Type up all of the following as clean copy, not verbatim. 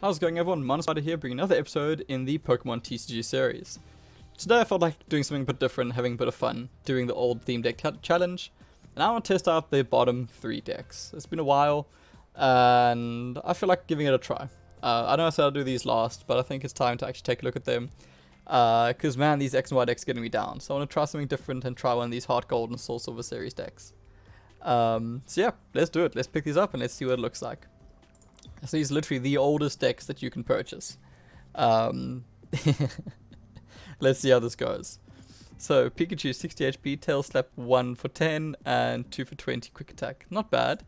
How's it going, everyone? Mountainspyder here, bringing another episode in the Pokemon TCG series. Today I felt like doing something a bit different, having a bit of fun, doing the old theme deck challenge, and I want to test out the bottom 3 decks. It's been a while, and I feel like giving it a try. I know I said I'll do these last, but I think it's time to actually take a look at them, because man, these X and Y decks are getting me down, so I want to try something different and try one of these Heart Gold and Soul Silver series decks. So yeah, let's do it. Let's pick these up and let's see what it looks like. So these are literally the oldest decks that you can purchase. Let's see how this goes. So Pikachu 60 HP, Tail Slap 1 for 10 and 2 for 20 quick attack. Not bad.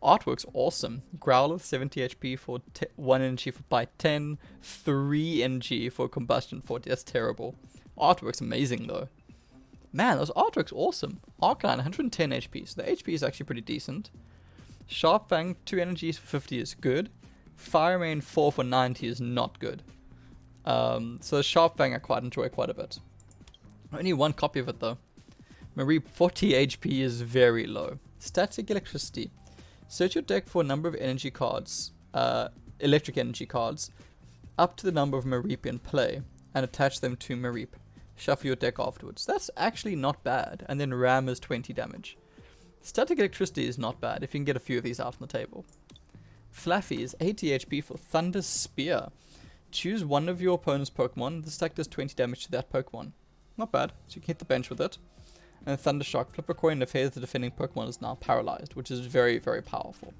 Artwork's awesome. Growlithe 70 HP for 1 energy for bite 10, 3 energy for combustion 40. That's terrible. Artwork's amazing though. Man, those artwork's awesome. Arcanine 110 HP, so the HP is actually pretty decent. Sharp Fang 2 energies for 50 is good. Fire Mane 4 for 90 is not good. So Sharp Fang I quite enjoy quite a bit. Only one copy of it though. Mareep 40 HP is very low. Static Electricity. Search your deck for a number of energy cards, electric energy cards, up to the number of Mareep in play, and attach them to Mareep. Shuffle your deck afterwards. That's actually not bad. And then Ram is 20 damage. Static Electricity is not bad if you can get a few of these out on the table. Flaffy is 80 HP for Thunder Spear. Choose one of your opponent's Pokemon. This attack does 20 damage to that Pokemon. Not bad, so you can hit the bench with it. And Thunder Shock. Flip a coin if the defending Pokemon is now paralyzed, which is very, very powerful.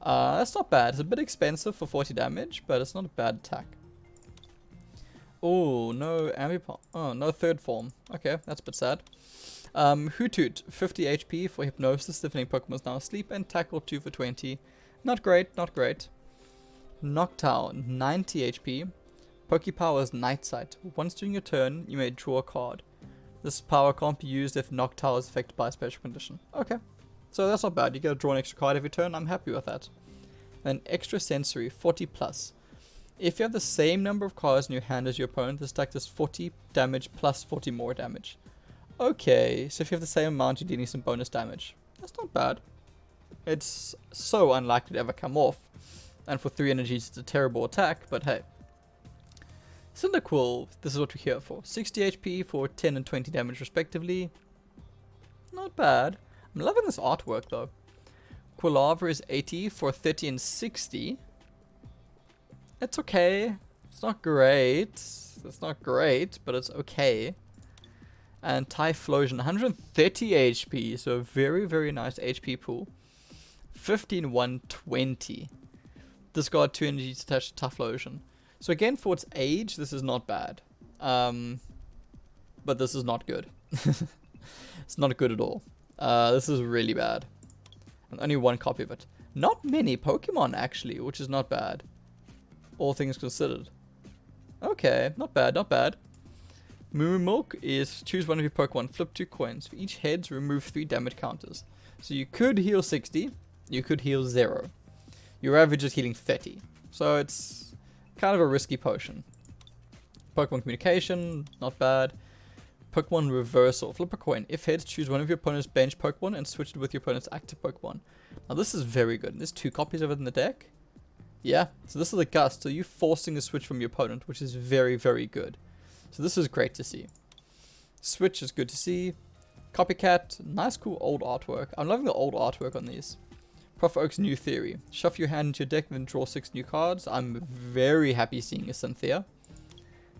That's not bad. It's a bit expensive for 40 damage, but it's not a bad attack. Oh, no Ambipom. Oh, no third form. Okay, that's a bit sad. Hoothoot, 50 HP for Hypnosis, defending Pokemon is now asleep, and Tackle 2 for 20. Not great, not great. Noctowl, 90 HP. Pokepower is Night Sight. Once during your turn, you may draw a card. This power can't be used if Noctowl is affected by a special condition. Okay, so that's not bad. You get to draw an extra card every turn. I'm happy with that. Then Extra Sensory, 40 plus. If you have the same number of cards in your hand as your opponent, this deck does 40 damage plus 40 more damage. Okay, so if you have the same amount, you're dealing some bonus damage. That's not bad. It's so unlikely to ever come off. And for 3 energies, it's a terrible attack, but hey. Cyndaquil, this is what we're here for. 60 HP for 10 and 20 damage respectively. Not bad. I'm loving this artwork though. Quilava is 80 for 30 and 60. It's okay. It's not great. It's not great, but it's okay. And Typhlosion, 130 HP, so a very, very nice HP pool. 15, 120. Discard 2 energies attached to Typhlosion. So again, for its age, this is not bad. But this is not good. It's not good at all. This is really bad. And only one copy of it. Not many Pokemon, actually, which is not bad. All things considered. Okay, not bad, not bad. Moo Milk is choose one of your Pokemon, flip 2 coins. For each heads, remove 3 damage counters. So you could heal 60, you could heal 0. Your average is healing 30. So it's kind of a risky potion. Pokemon Communication, not bad. Pokemon Reversal, flip a coin. If heads, choose one of your opponent's bench Pokemon and switch it with your opponent's active Pokemon. Now this is very good. There's 2 copies of it in the deck. Yeah, so this is a Gust, so you're forcing a switch from your opponent, which is very, very good. So this is great to see. Switch is good to see. Copycat, nice cool old artwork. I'm loving the old artwork on these. Prof Oak's New Theory. Shuffle your hand into your deck and then draw 6 new cards. I'm very happy seeing a Cynthia.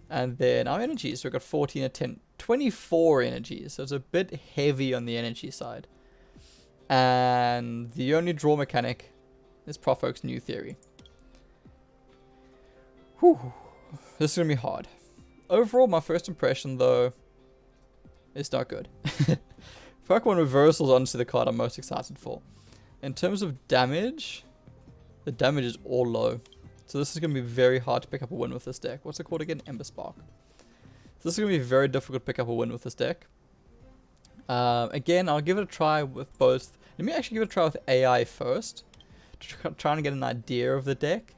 And then our energies. So we've got 14 and 10. 24 energies. So it's a bit heavy on the energy side. And the only draw mechanic is Prof Oak's New Theory. Whew. This is going to be hard. Overall, my first impression, though, is not good. Pokemon Reversal is honestly the card I'm most excited for. In terms of damage, the damage is all low. So this is going to be very hard to pick up a win with this deck. What's it called again? Ember Spark. So this is going to be very difficult to pick up a win with this deck. Again, I'll give it a try with both. Let me actually give it a try with AI first. To try and get an idea of the deck.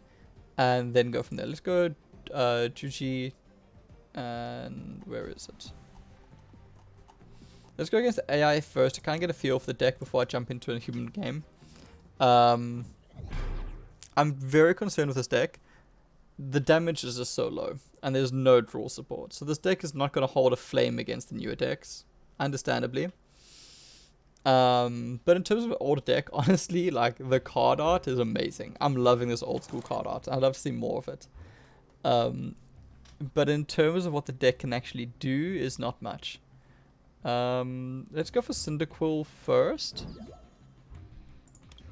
And then go from there. Let's go Juji. And where is it? Let's go against the AI first to kind of get a feel for the deck before I jump into a human game. I'm very concerned with this deck. the damage is just so low, and there's no draw support. So this deck is not going to hold a flame against the newer decks, understandably. But in terms of older deck, honestly, like, the card art is amazing. I'm loving this old school card art. I'd love to see more of it. But in terms of what the deck can actually do is not much. Let's go for Cyndaquil first.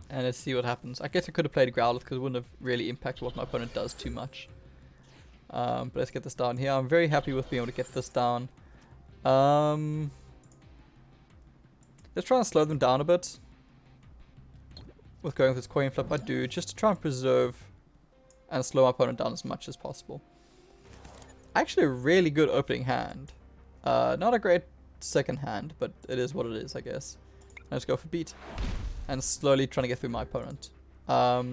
And let's see what happens. I guess I could have played Growlithe because it wouldn't have really impacted what my opponent does too much. But let's get this down here. I'm very happy with being able to get this down. Let's try and slow them down a bit. With going with this coin flip, I do. Just to try and preserve and slow my opponent down as much as possible. Actually a really good opening hand. Not a great second hand, but it is what it is, I guess. Let's go for beat. And slowly trying to get through my opponent.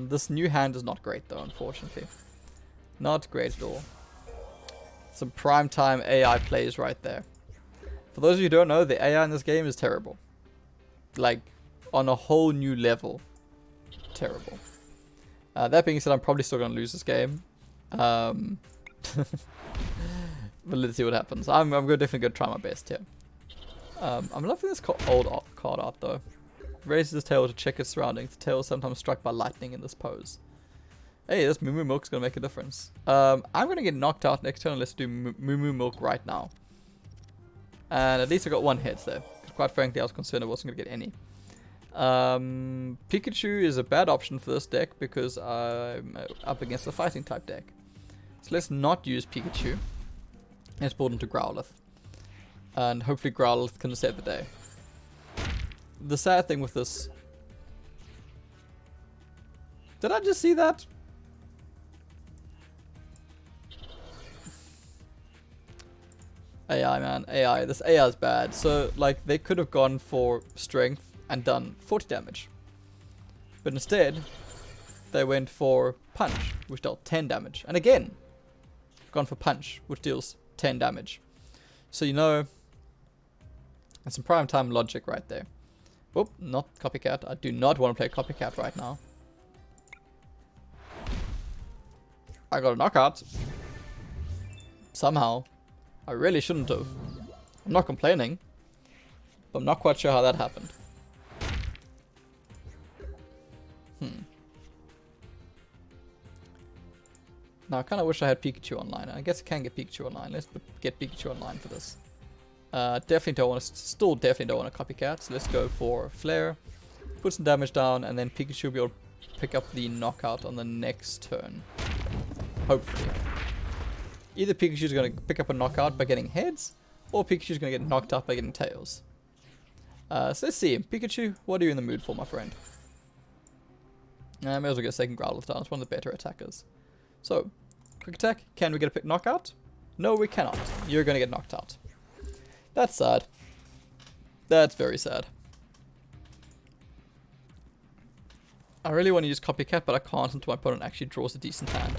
This new hand is not great though, unfortunately. Not great at all. Some prime time AI plays right there. For those of you who don't know, the AI in this game is terrible. Like, on a whole new level. Terrible. That being said, I'm probably still going to lose this game. But let's see what happens. I'm definitely going to try my best here. I'm loving this old card art though. Raises his tail to check its surroundings. The tail is sometimes struck by lightning in this pose. Hey, this Moo Moo Milk's going to make a difference. I'm going to get knocked out next turn. Let's do Moo Moo Milk right now. And at least I got one hit there. Quite frankly, I was concerned I wasn't going to get any. Pikachu is a bad option for this deck because I'm up against a fighting type deck. So let's not use Pikachu. Let's build into Growlithe. And hopefully Growlithe can save the day. The sad thing with this... Did I just see that? AI, man. AI. This AI is bad. So, like, they could have gone for strength and done 40 damage. But instead, they went for punch, which dealt 10 damage. And again, gone for punch, which deals 10 damage. So, you know, that's some prime time logic right there. Oop, not Copycat. I do not want to play Copycat right now. I got a knockout. Somehow. I really shouldn't have. I'm not complaining. But I'm not quite sure how that happened. Now I kind of wish I had Pikachu online. I guess I can get Pikachu online. Let's get Pikachu online for this. Definitely don't want to. Still definitely don't want a Copycat. So let's go for Flare. Put some damage down, and then Pikachu will be able to pick up the knockout on the next turn. Hopefully. Either Pikachu's going to pick up a knockout by getting heads, or Pikachu's going to get knocked out by getting tails. So let's see. Pikachu, what are you in the mood for, my friend? I may as well get a second Growlithe down. It's one of the better attackers. So, quick attack. Can we get a knockout? No, we cannot. You're going to get knocked out. That's sad. That's very sad. I really want to use Copycat, but I can't until my opponent actually draws a decent hand.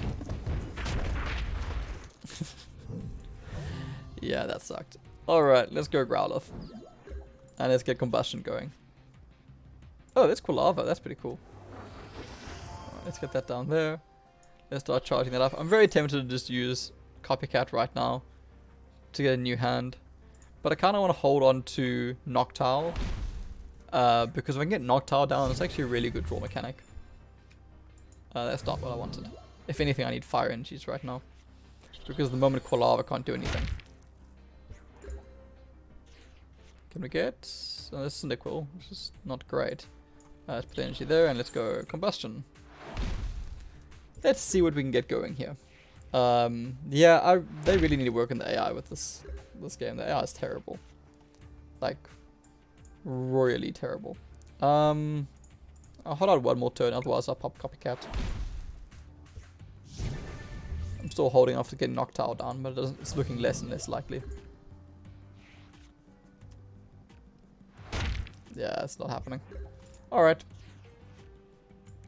Yeah, that sucked. Alright, let's go Growlithe. And let's get Combustion going. Oh, that's Quilava. That's pretty cool. Alright, let's get that down there. Let's start charging that up. I'm very tempted to just use Copycat right now to get a new hand. But I kind of want to hold on to Noctowl. Because if I can get Noctowl down, it's actually a really good draw mechanic. That's not what I wanted. If anything, I need Fire Energies right now. Because the moment Quilava can't do anything. Can we get... Oh, this is Cyndaquil, which is not great. Let's put the energy there, and let's go Combustion. Let's see what we can get going here. Yeah, they really need to work on the AI with this game. The AI is terrible. Like, royally terrible. I'll hold out one more turn, otherwise I'll pop Copycat. I'm still holding off to get Noctowl down, but it's looking less and less likely. Yeah, it's not happening. Alright.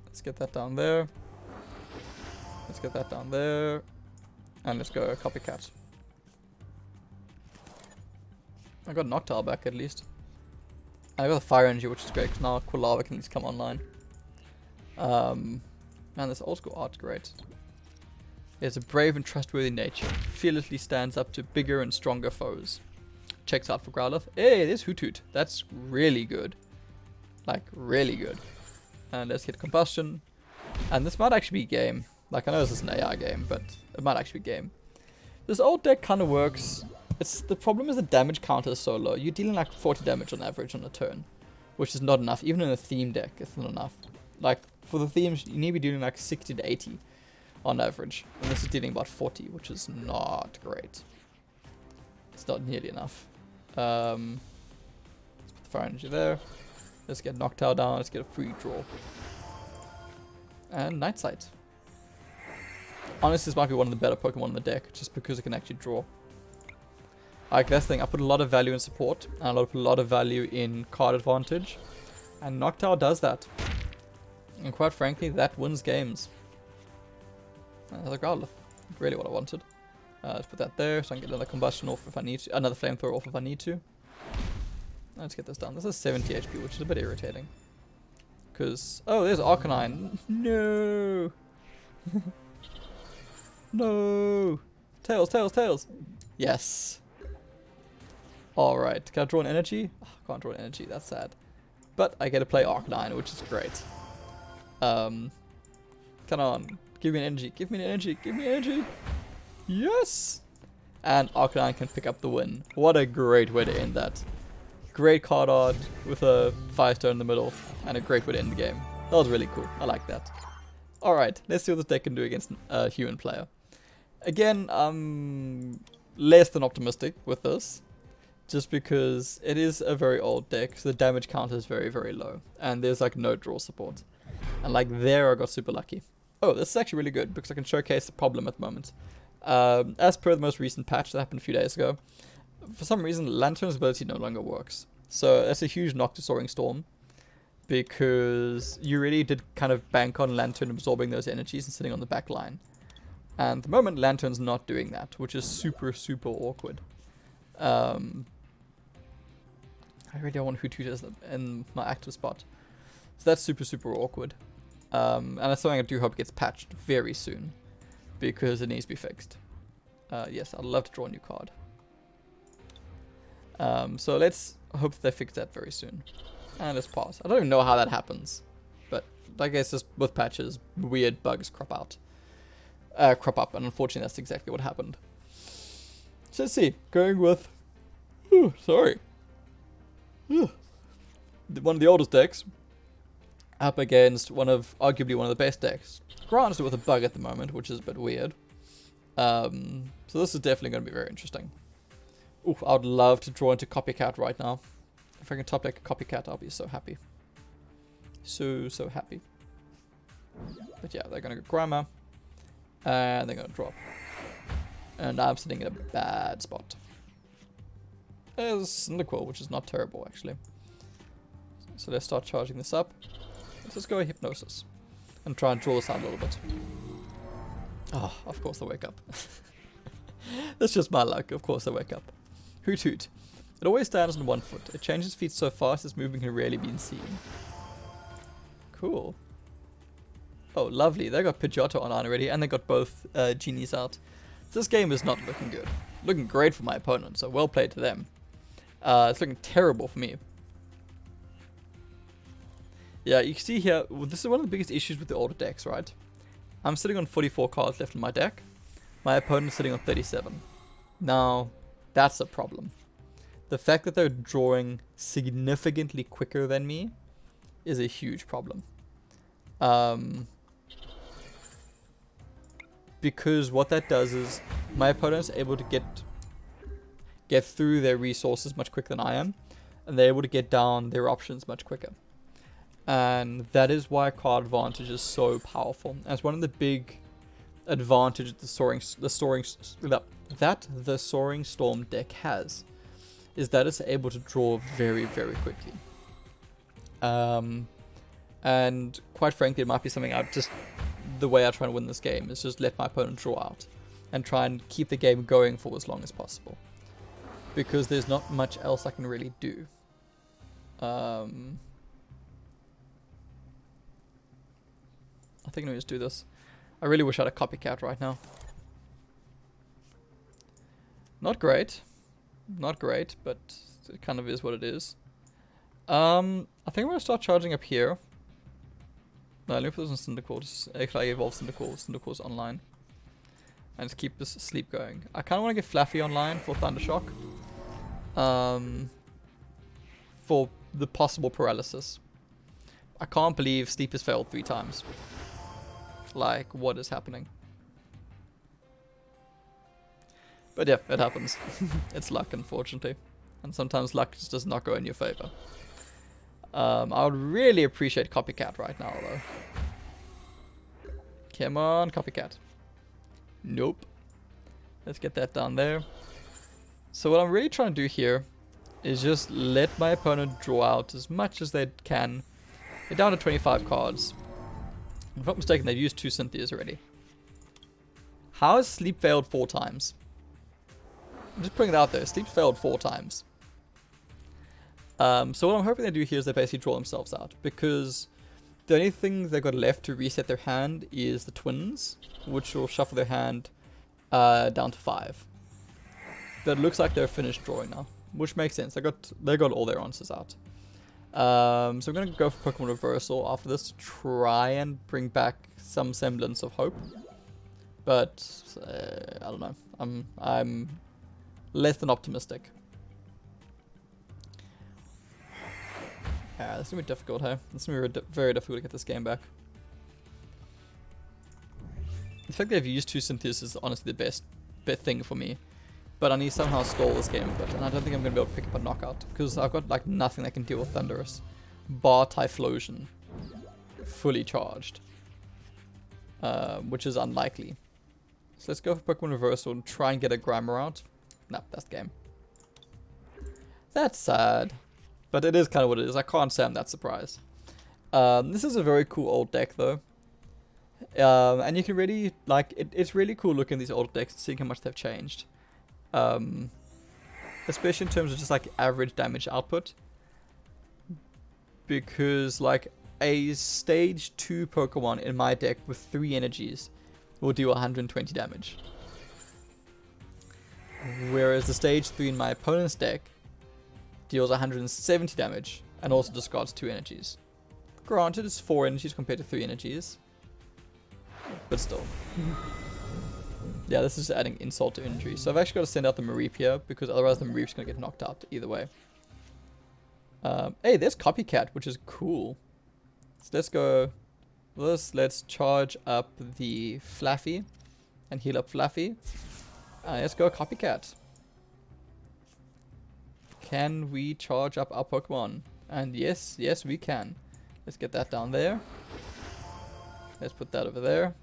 Let's get that down there. Let's get that down there. And let's go Copycat. I got Noctowl back at least. I got the Fire Energy, which is great, because now Quilava can at least come online. Man, this old school art's great. It's a brave and trustworthy nature. Fearlessly stands up to bigger and stronger foes. Checks out for Growlithe. Hey, there's Hoothoot. That's really good. Like, really good. And let's hit Combustion. And this might actually be game. Like, I know this is an AI game, but it might actually be game. This old deck kind of works. The problem is the damage counter is so low. You're dealing like 40 damage on average on a turn, which is not enough. Even in a theme deck, it's not enough. Like, for the themes, you need to be doing like 60 to 80 on average. And this is dealing about 40, which is not great. It's not nearly enough. Let's put the Fire Energy there. Let's get Noctowl down. Let's get a free draw. And Night Sight. Honestly, this might be one of the better Pokemon in the deck, just because it can actually draw. Like, that's the thing. I put a lot of value in support, and I put a lot of value in card advantage. And Noctowl does that. And quite frankly, that wins games. Another Growlithe. Really what I wanted. Let's put that there, so I can get another Combustion off if I need to. Another Flamethrower off if I need to. Let's get this done. This is 70 HP, which is a bit irritating. Because... oh, there's Arcanine. No! No! Tails, tails, tails! Yes! Alright, can I draw an energy? Oh, I can't draw an energy, that's sad. But I get to play Arcanine, which is great. Come on. Give me an energy, give me an energy, give me an energy! Yes! And Arcanine can pick up the win. What a great way to end that. Great card art with a 5-star in the middle. And a great way to end the game. That was really cool. I like that. Alright, let's see what this deck can do against a human player. Again, I'm less than optimistic with this. Just because it is a very old deck. So the damage count is very, very low. And there's like no draw support. And like there I got super lucky. Oh, this is actually really good because I can showcase the problem at the moment. As per the most recent patch that happened a few days ago, for some reason Lantern's ability no longer works. So that's a huge knock to Soaring Storm, because you really did kind of bank on Lantern absorbing those energies and sitting on the back line. And at the moment Lantern's not doing that, which is super, super awkward. I really don't want Hoothoot in my active spot. So that's super, super awkward. And that's something I do hope gets patched very soon, because it needs to be fixed. Yes, I'd love to draw a new card. So let's hope that they fix that very soon. And let's pause. I don't even know how that happens, but I guess just with patches, weird bugs crop up, and unfortunately that's exactly what happened. So let's see, going with, sorry, one of the oldest decks, up against arguably one of the best decks. Granted with a bug at the moment, which is a bit weird. So this is definitely going to be very interesting. Ooh, I would love to draw into Copycat right now. If I can top deck a Copycat, I'll be so happy. So, so happy. But yeah, they're going to go Grammar. And they're going to drop. And I'm sitting in a bad spot. There's Cyndaquil, which is not terrible, actually. So let's start charging this up. Let's just go Hypnosis. And try and draw this out a little bit. Oh, of course they wake up. That's just my luck. Of course they wake up. Hoothoot. It always stands on one foot. It changes feet so fast its movement can rarely be seen. Cool. Oh, lovely. They got Pidgeotto online already, and they got both genies out. This game is not looking good. Looking great for my opponent, so well played to them. It's looking terrible for me. Yeah, you can see here, this is one of the biggest issues with the older decks, right? I'm sitting on 44 cards left in my deck. My opponent's sitting on 37. Now, that's a problem. The fact that they're drawing significantly quicker than me is a huge problem. Because what that does is my opponent's able to get through their resources much quicker than I am, and they're able to get down their options much quicker. And that is why card advantage is so powerful. And it's one of the big advantages the Soaring Storm deck has, is that it's able to draw very, very quickly. And quite frankly, it might be something the way I try to win this game is just let my opponent draw out and try and keep the game going for as long as possible, because there's not much else I can really do. I think let me just do this. I really wish I had a Copycat right now. Not great. Not great, but it kind of is what it is. I think I'm going to start charging up here. No, let me put this on Cyndaquil. Actually, I evolve Cyndaquil's online. And just keep this sleep going. I kind of want to get Fluffy online for Thundershock. For the possible paralysis. I can't believe sleep has failed 3 times. Like, what is happening? But yeah, it happens. It's luck, unfortunately. And sometimes luck just does not go in your favor. I would really appreciate Copycat right now, though. Come on, Copycat. Nope. Let's get that down there. So what I'm really trying to do here is just let my opponent draw out as much as they can. They're down to 25 cards. If I'm not mistaken, they've used 2 Cynthias already. How has Sleep failed 4 times? I'm just putting it out there. Sleep failed 4 times. So what I'm hoping they do here is they basically draw themselves out. Because the only thing they've got left to reset their hand is the Twins, which will shuffle their hand down to 5. But it looks like they're finished drawing now, which makes sense. They got all their answers out. So I'm going to go for Pokemon Reversal after this to try and bring back some semblance of hope. But I don't know. I'm less than optimistic. Yeah, this is going to be difficult, hey? It's going to be very difficult to get this game back. The fact that I've used 2 Cynthias is honestly the best thing for me. But I need to somehow stall this game a bit, and I don't think I'm going to be able to pick up a knockout. Because I've got like nothing that can deal with Thunderous. Bar Typhlosion. Fully charged. Which is unlikely. So let's go for Pokemon Reversal and try and get a Grimer out. Nah, that's the game. That's sad. But it is kind of what it is. I can't say I'm that surprised. This is a very cool old deck though. And you can really, like, it's really cool looking at these old decks and seeing how much they've changed. Especially in terms of just like average damage output. Because like a stage 2 Pokemon in my deck with 3 energies will do 120 damage. Whereas the stage 3 in my opponent's deck deals 170 damage and also discards 2 energies. Granted, it's 4 energies compared to 3 energies. But still. Yeah, this is adding insult to injury. So I've actually got to send out the Mareep here because otherwise the Mareep's going to get knocked out either way. Hey, there's Copycat, which is cool. So let's go. Let's charge up the Fluffy and heal up Fluffy. Let's go Copycat. Can we charge up our Pokemon? And yes, we can. Let's get that down there. Let's put that over there.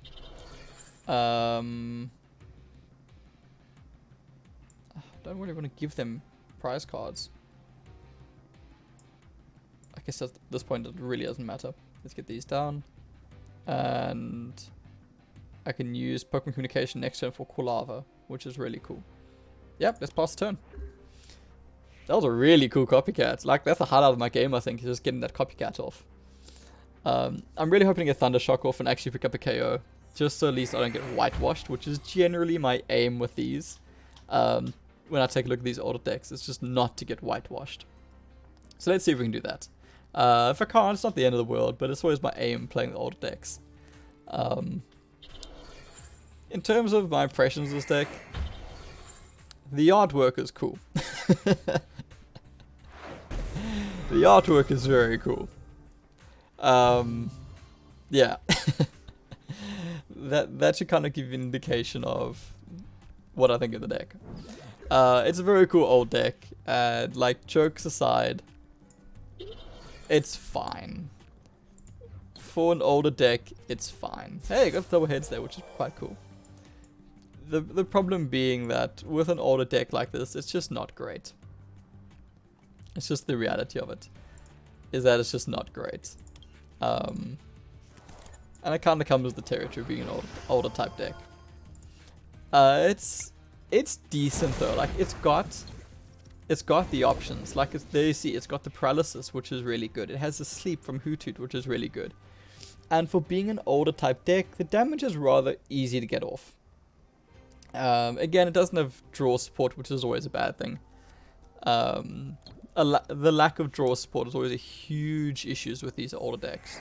I don't really want to give them prize cards. I guess at this point it really doesn't matter. Let's get these down. And I can use Pokemon Communication next turn for Quilava, which is really cool. Yep, let's pass the turn. That was a really cool Copycat. Like, that's the highlight of my game, I think, is just getting that Copycat off. I'm really hoping to get Thundershock off and actually pick up a KO. Just so at least I don't get whitewashed, which is generally my aim with these. When I take a look at these older decks, it's just not to get whitewashed. So let's see if we can do that. If I can't, it's not the end of the world, but it's always my aim playing the older decks. In terms of my impressions of this deck, the artwork is cool. The artwork is very cool. Yeah. that should kind of give you an indication of what I think of the deck. It's a very cool old deck, and like, jokes aside, it's fine. For an older deck, it's fine. Hey, got double heads there, which is quite cool. The problem being that with an older deck like this, it's just not great. It's just the reality of it, is that it's just not great. And it kind of comes with the territory of being an older type deck. It's decent though. Like, it's got the options. Like, there you see, it's got the paralysis, which is really good. It has the sleep from Hoothoot, which is really good. And for being an older type deck, the damage is rather easy to get off. Again, it doesn't have draw support, which is always a bad thing. The lack of draw support is always a huge issue with these older decks.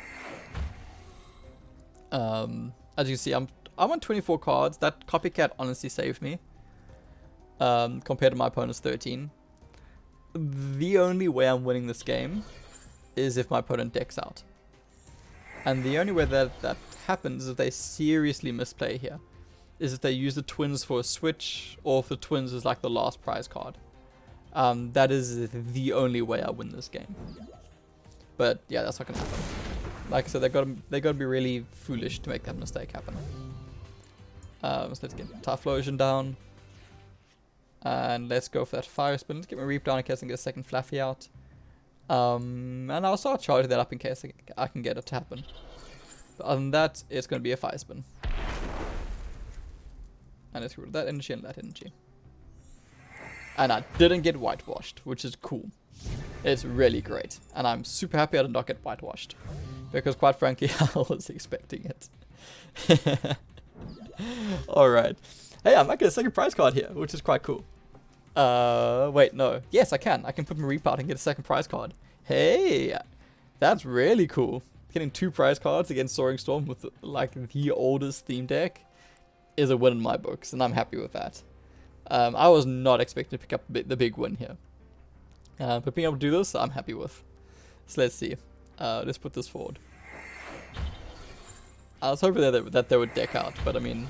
As you can see, I'm on 24 cards. That copycat honestly saved me. Compared to my opponent's 13. The only way I'm winning this game is if my opponent decks out. And the only way that happens is if they seriously misplay here. Is if they use the twins for a switch, or if the twins is like the last prize card. That is the only way I win this game. But yeah, that's not gonna happen. Like I said, they gotta be really foolish to make that mistake happen. So let's get Typhlosion down. And let's go for that Fire Spin. Let's get my Reap down in case I can get a second Flaffy out. And I'll start charging that up in case I can get it to happen. But other than that, it's going to be a Fire Spin. And let's get rid of that energy and that energy. And I didn't get whitewashed, which is cool. It's really great. And I'm super happy I did not get whitewashed. Because quite frankly, I was expecting it. Alright. Hey, I might get a second prize card here, which is quite cool. Wait, no. Yes, I can. I can put my Reap out and get a second prize card. Hey, that's really cool. Getting 2 prize cards against Soaring Storm with, like, the oldest theme deck is a win in my books, and I'm happy with that. I was not expecting to pick up the big win here. But being able to do this, I'm happy with. So let's see. Let's put this forward. I was hoping that they would deck out, but I mean,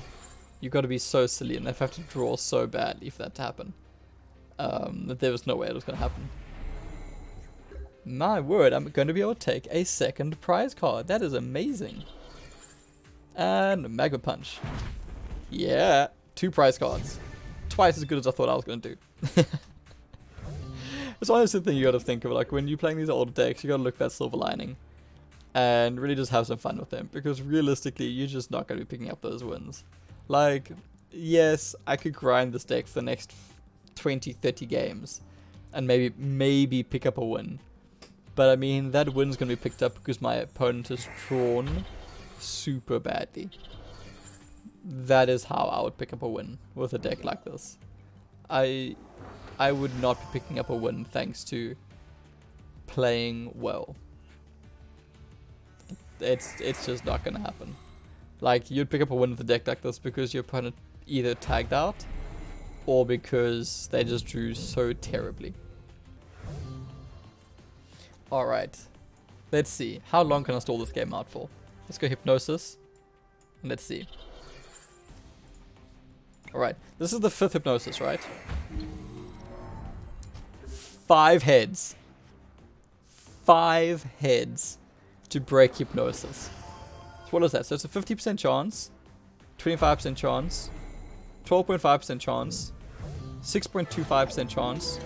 you've got to be so silly and they have to draw so badly for that to happen. That there was no way it was going to happen. My word, I'm going to be able to take a second prize card. That is amazing. And Magma Punch. Yeah, 2 prize cards. Twice as good as I thought I was going to do. It's always the thing you got to think of. Like, when you're playing these older decks, you got to look for that silver lining. And really just have some fun with them. Because realistically, you're just not going to be picking up those wins. Like, yes, I could grind this deck for the next 20, 30 games. And maybe pick up a win. But I mean, that win's going to be picked up because my opponent is drawn super badly. That is how I would pick up a win with a deck like this. I would not be picking up a win thanks to playing well. It's just not going to happen. Like, you'd pick up a win with a deck like this because your opponent either tagged out or because they just drew so terribly. Alright. Let's see. How long can I stall this game out for? Let's go Hypnosis. And let's see. Alright. This is the 5th Hypnosis, right? 5 heads. 5 heads to break Hypnosis. So what is that? So it's a 50% chance, 25% chance, 12.5% chance, 6.25% chance,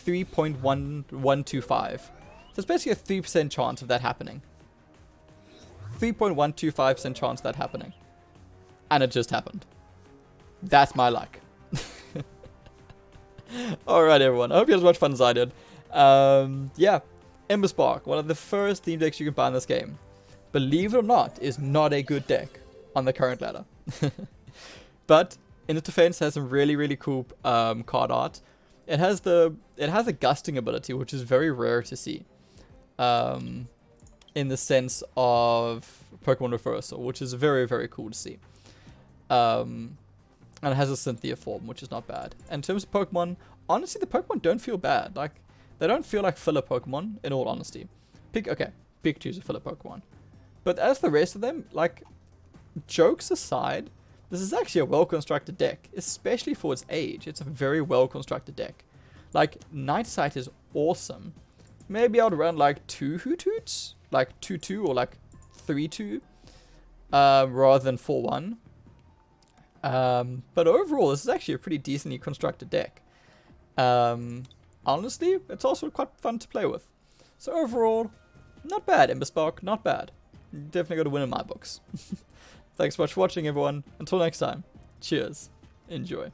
3.1125. So it's basically a 3% chance of that happening. 3.125% chance of that happening. And it just happened. That's my luck. Alright everyone, I hope you had as much fun as I did. Yeah, Ember Spark, one of the first theme decks you can buy in this game. Believe it or not, is not a good deck on the current ladder. But in its defense, it has some really cool card art. It has a gusting ability, which is very rare to see. In the sense of Pokemon Reversal, which is very cool to see. And it has a Cynthia form, which is not bad. And in terms of Pokemon, honestly, the Pokemon don't feel bad. Like, they don't feel like filler Pokemon, in all honesty. Pikachu's a filler Pokemon. But as the rest of them, like, jokes aside, this is actually a well-constructed deck, especially for its age. It's a very well-constructed deck. Like, Night Sight is awesome. Maybe I would run, like, 2 Hoothoots? Like, 2-2 or, like, 3-2? Rather than 4-1. But overall, this is actually a pretty decently constructed deck. Honestly, it's also quite fun to play with. So overall, not bad, Ember Spark, not bad. Definitely got to win in my books. Thanks so much for watching, everyone. Until next time, cheers. Enjoy.